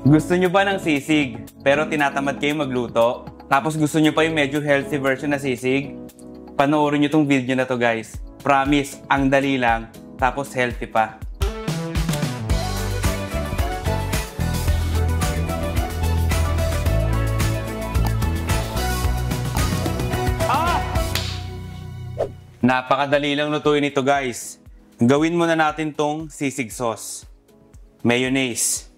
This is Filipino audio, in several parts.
Gusto nyo ba ng sisig, pero tinatamad kayo magluto? Tapos gusto nyo pa yung medyo healthy version na sisig? Panoorin nyo tong video na to guys. Promise, ang dali lang, tapos healthy pa. Napakadali lang lutuin ito guys. Gawin muna natin tong sisig sauce. Mayonnaise.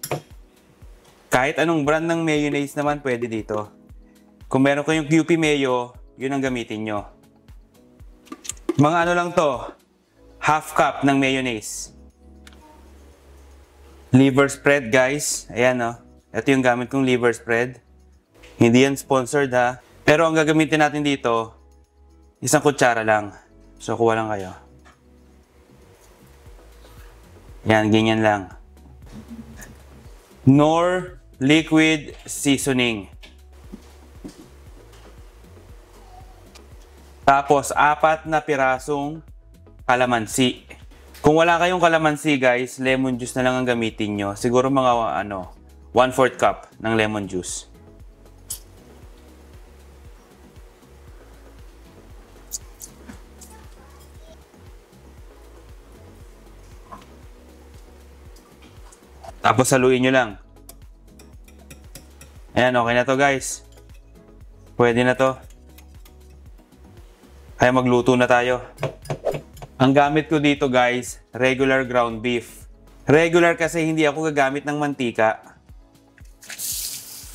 Kahit anong brand ng mayonnaise naman pwede dito. Kung meron kayong QP Mayo, yun ang gamitin nyo. Mga ano lang to, half cup ng mayonnaise. Liver spread guys, ayan o. Ito yung gamit kong liver spread. Hindi yan sponsored ha. Pero ang gagamitin natin dito, isang kutsara lang. So kuha lang kayo. Yan, ganyan lang. Nor liquid seasoning. Tapos, 4 na pirasong kalamansi. Kung wala kayong kalamansi guys, lemon juice na lang ang gamitin nyo. Siguro mga 1/4 cup ng lemon juice. Tapos haluin nyo lang. Ayan, okay na to guys. Pwede na to. Kaya magluto na tayo. Ang gamit ko dito guys, regular ground beef. Regular kasi hindi ako gagamit ng mantika.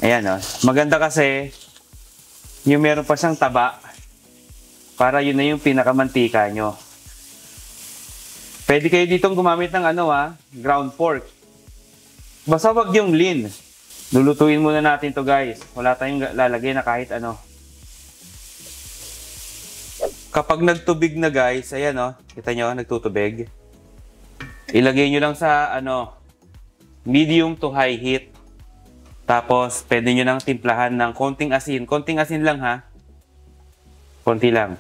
Ayan o. Maganda kasi yung meron pa siyang taba. Para yun na yung pinakamantika nyo. Pwede kayo ditong gumamit ng ground pork. Basta wag yung lean. Lulutuin muna natin to guys. Wala tayong lalagay na kahit ano. Kapag nagtubig na guys, ayan o. Kita nyo, nagtutubig. Ilagay nyo lang sa medium to high heat. Tapos, pwede nyo nang timplahan ng konting asin. Konting asin lang ha. Konti lang.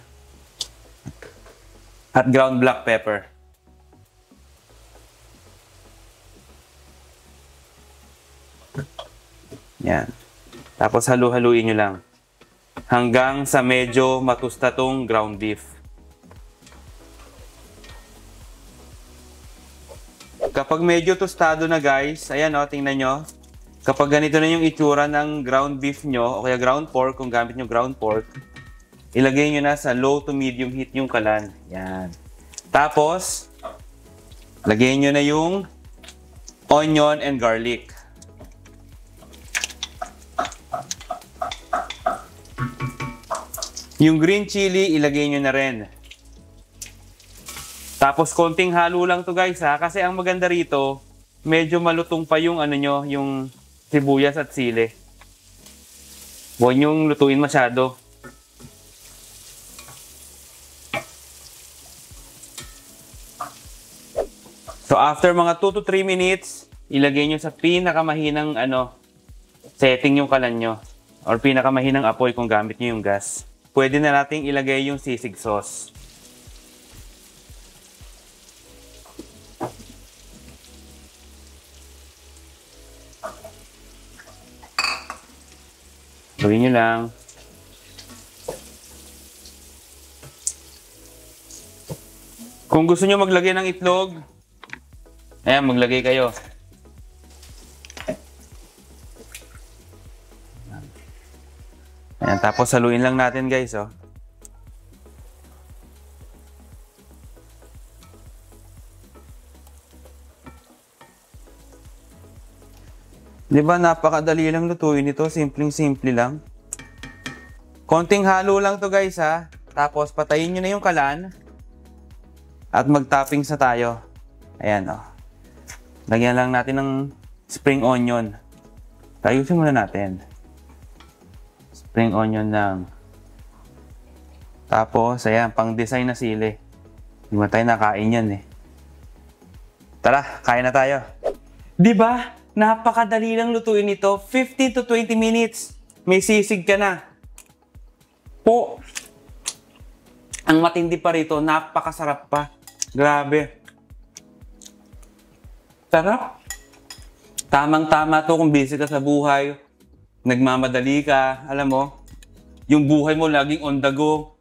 At ground black pepper. Yan. Tapos halu-haluin nyo lang. Hanggang sa medyo matusta tong ground beef. Kapag medyo tostado na guys, ayan o, tingnan nyo. Kapag ganito na yung itsura ng ground beef nyo, o kaya ground pork, kung gamit nyo ground pork, ilagay nyo na sa low to medium heat yung kalan. Yan. Tapos, lagay nyo na yung onion and garlic. Yung green chili, ilagay nyo na rin. Tapos, konting halo lang to guys ha. Kasi ang maganda rito, medyo malutong pa yung yung sibuyas at sili. Huwag nyong lutuin masyado. So, after mga 2 to 3 minutes, ilagay nyo sa pinakamahinang setting yung kalan nyo. Or pinakamahinang apoy kung gamit nyo yung gas. Pwede na nating ilagay yung sisig sauce. Gawin nyo lang. Kung gusto nyo maglagay ng itlog, ayan, maglagay kayo. Ayan, tapos haluin lang natin guys, oh. Diba, napakadali lang lutuin ito. Simpleng-simple lang. Konting halo lang to guys, ha. Tapos, patayin nyo na yung kalan. At mag-toppings na tayo. Ayan, oh. Lagyan lang natin ng spring onion. Ayusin muna natin. Spring onion lang. Tapos, ayan, pang-design na sili. Hindi mo tayo nakain yan, eh. Tara, kain na tayo. Diba? Napakadali lang lutuin ito. 15 to 20 minutes. May sisig ka na. Po. Ang matindi pa rito, napakasarap pa. Grabe. Sarap. Tamang-tama to kung busy ka sa buhay, nagmamadali ka, alam mo, yung buhay mo laging on the go.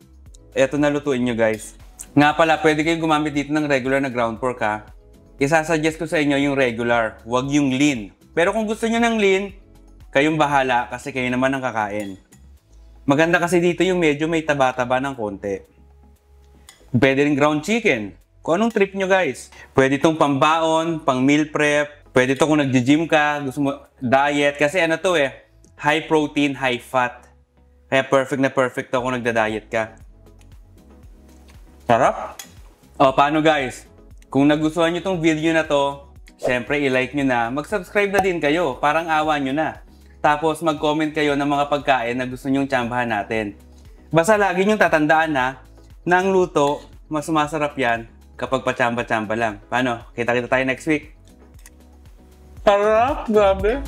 Eto na lutuin nyo guys. Nga pala, pwede kayong gumamit dito ng regular na ground pork ha. Isasuggest ko sa inyo yung regular, wag yung lean. Pero kung gusto nyo ng lean, kayong bahala kasi kayo naman ang kakain. Maganda kasi dito yung medyo may taba-taba ng konti. Pwede rin ground chicken. Kung anong trip nyo guys. Pwede itong pambaon, pang meal prep. Pwede ito kung nag-gym ka, gusto mo diet. Kasi ano to high protein, high fat. Kaya perfect na perfect to kung nagda-diet ka. Sarap! O, paano guys? Kung nagustuhan nyo tong video na to, syempre i-like nyo na. Mag-subscribe na din kayo, parang awa nyo na. Tapos mag-comment kayo ng mga pagkain na gusto nyong tsambahan natin. Basta lagi nyong tatandaan na ang luto, mas sumasarap yan kapag patsamba-tsamba lang. Paano? Kita-kita tayo next week. Sarap! Grabe!